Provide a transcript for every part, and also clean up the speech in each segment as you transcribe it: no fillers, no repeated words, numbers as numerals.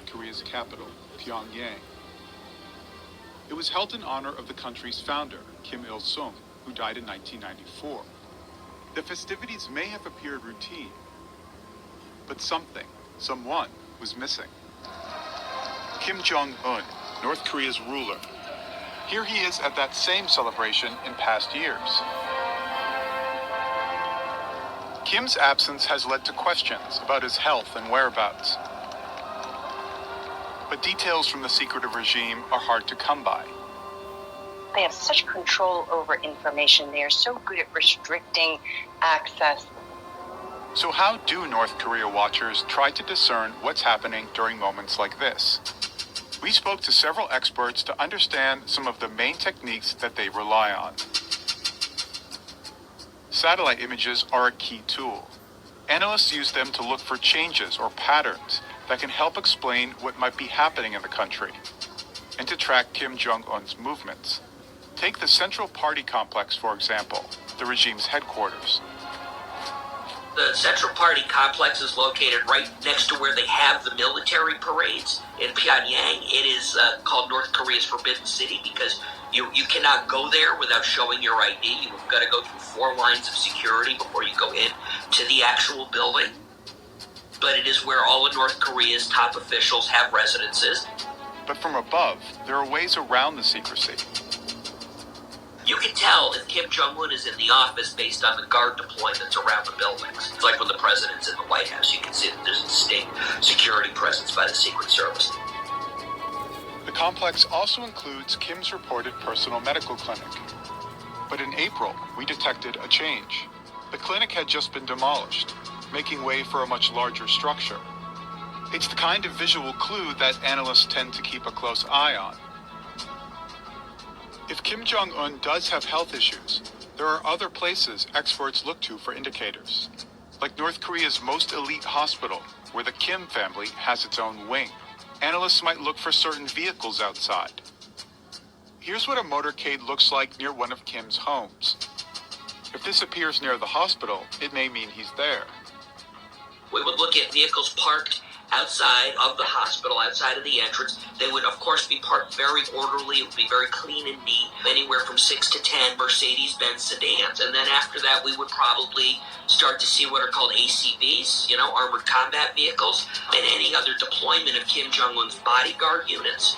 North Korea's capital, Pyongyang. It was held in honor of the country's founder, Kim Il-sung, who died in 1994. The festivities may have appeared routine, but someone was missing. Kim Jong-un, North Korea's ruler. Here he is at that same celebration in past years. Kim's absence has led to questions about his health and whereabouts. But details from the secretive regime are hard to come by. They have such control over information. They are so good at restricting access. So how do North Korea watchers try to discern what's happening during moments like this? We spoke to several experts to understand some of the main techniques that they rely on. Satellite images are a key tool. Analysts use them to look for changes or patterns that can help explain what might be happening in the country, and to track Kim Jong-un's movements. Take the Central Party complex, for example, the regime's headquarters. The Central Party complex is located right next to where they have the military parades in Pyongyang. It is called North Korea's Forbidden City because you cannot go there without showing your ID. You've got to go through 4 lines of security before you go in to the actual building. But it is where all of North Korea's top officials have residences. But from above, there are ways around the secrecy. You can tell if Kim Jong-un is in the office based on the guard deployments around the buildings. It's like when the president's in the White House, you can see that there's a distinct security presence by the Secret Service. The complex also includes Kim's reported personal medical clinic. But in April, we detected a change. The clinic had just been demolished, making way for a much larger structure. It's the kind of visual clue that analysts tend to keep a close eye on. If Kim Jong-un does have health issues, there are other places experts look to for indicators, like North Korea's most elite hospital, where the Kim family has its own wing. Analysts might look for certain vehicles outside. Here's what a motorcade looks like near one of Kim's homes. If this appears near the hospital, it may mean he's there. We would look at vehicles parked outside of the hospital, outside of the entrance. They would, of course, be parked very orderly. It would be very clean and neat, anywhere from 6 to 10 Mercedes-Benz sedans. And then after that, we would probably start to see what are called ACVs, armored combat vehicles, and any other deployment of Kim Jong-un's bodyguard units.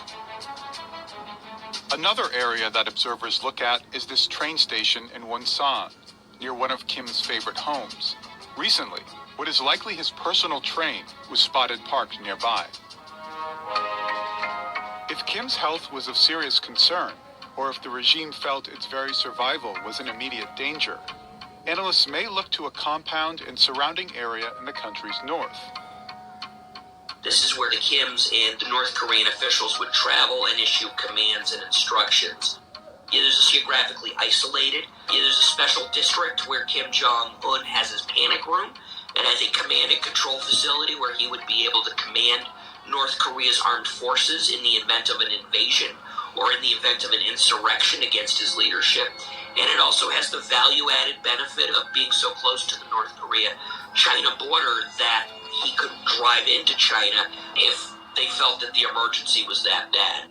Another area that observers look at is this train station in Wonsan, near one of Kim's favorite homes. Recently, what is likely his personal train was spotted parked nearby. If Kim's health was of serious concern, or if the regime felt its very survival was in immediate danger, analysts may look to a compound and surrounding area in the country's north. This is where the Kims and the North Korean officials would travel and issue commands and instructions. There's a geographically isolated. There's a special district where Kim Jong-un has his panic room, and has a command and control facility where he would be able to command North Korea's armed forces in the event of an invasion or in the event of an insurrection against his leadership. And it also has the value-added benefit of being so close to the North Korea-China border that he could drive into China if they felt that the emergency was that bad.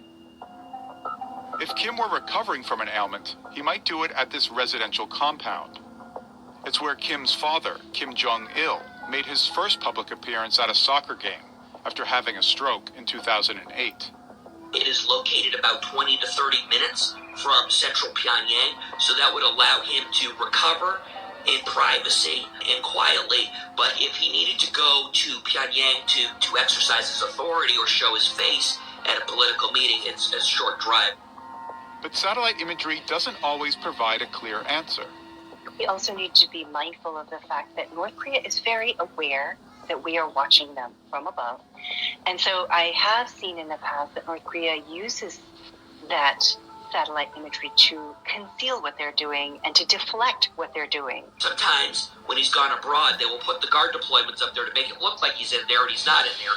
If Kim were recovering from an ailment, he might do it at this residential compound. It's where Kim's father, Kim Jong-il, made his first public appearance at a soccer game after having a stroke in 2008. It is located about 20 to 30 minutes from central Pyongyang, so that would allow him to recover in privacy and quietly. But if he needed to go to Pyongyang to exercise his authority or show his face at a political meeting, it's a short drive. But satellite imagery doesn't always provide a clear answer. We also need to be mindful of the fact that North Korea is very aware that we are watching them from above. And so I have seen in the past that North Korea uses that satellite imagery to conceal what they're doing and to deflect what they're doing. Sometimes when he's gone abroad, they will put the guard deployments up there to make it look like he's in there and he's not in there.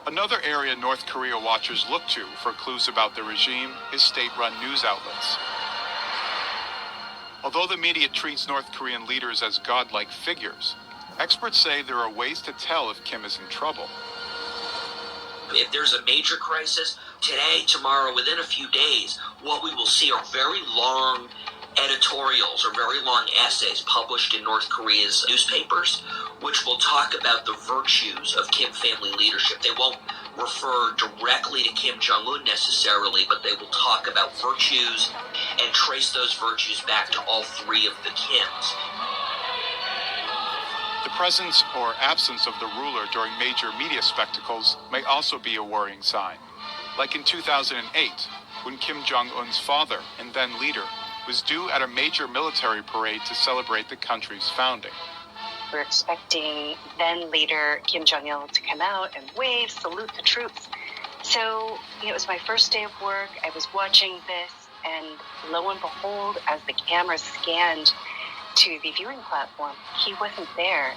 Another area North Korea watchers look to for clues about the regime is state-run news outlets. Although the media treats North Korean leaders as godlike figures, Experts say there are ways to tell if Kim is in trouble. If there's a major crisis, today, tomorrow, within a few days, what we will see are very long editorials or very long essays published in North Korea's newspapers, which will talk about the virtues of Kim family leadership. They won't refer directly to Kim Jong-un necessarily, but they will talk about virtues and trace those virtues back to all three of the Kims. The presence or absence of the ruler during major media spectacles may also be a worrying sign. Like in 2008, when Kim Jong-un's father and then leader was due at a major military parade to celebrate the country's founding. We're expecting then leader Kim Jong-il to come out and wave, salute the troops. So it was my first day of work. I was watching this, and lo and behold, as the camera scanned to the viewing platform, he wasn't there.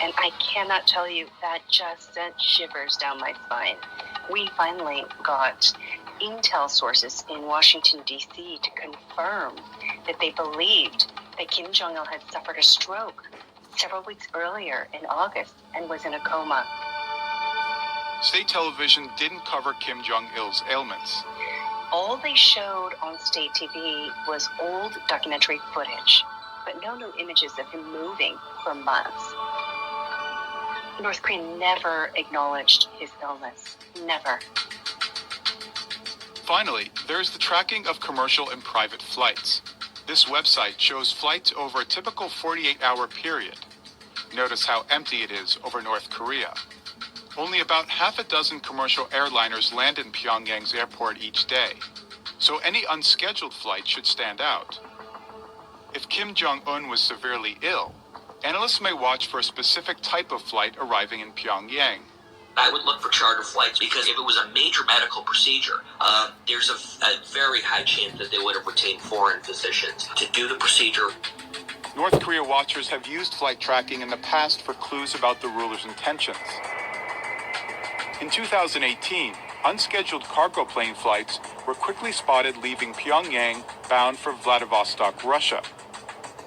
And I cannot tell you, that just sent shivers down my spine. We finally got intel sources in Washington, D.C. to confirm that they believed that Kim Jong-il had suffered a stroke several weeks earlier in August and was in a coma. State television didn't cover Kim Jong-il's ailments. All they showed on state TV was old documentary footage, but no new images of him moving for months. North Korea never acknowledged his illness. Never. Finally, there's the tracking of commercial and private flights. This website shows flights over a typical 48-hour period. Notice how empty it is over North Korea. Only about half a dozen commercial airliners land in Pyongyang's airport each day, so any unscheduled flight should stand out. If Kim Jong-un was severely ill, analysts may watch for a specific type of flight arriving in Pyongyang. I would look for charter flights because if it was a major medical procedure, there's a very high chance that they would have retained foreign physicians to do the procedure. North Korea watchers have used flight tracking in the past for clues about the ruler's intentions. In 2018, unscheduled cargo plane flights were quickly spotted leaving Pyongyang bound for Vladivostok, Russia.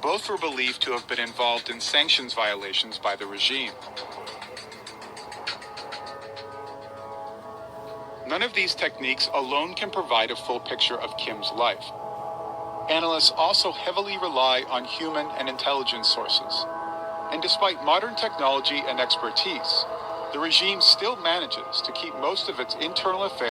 Both were believed to have been involved in sanctions violations by the regime. None of these techniques alone can provide a full picture of Kim's life. Analysts also heavily rely on human and intelligence sources. And despite modern technology and expertise, the regime still manages to keep most of its internal affairs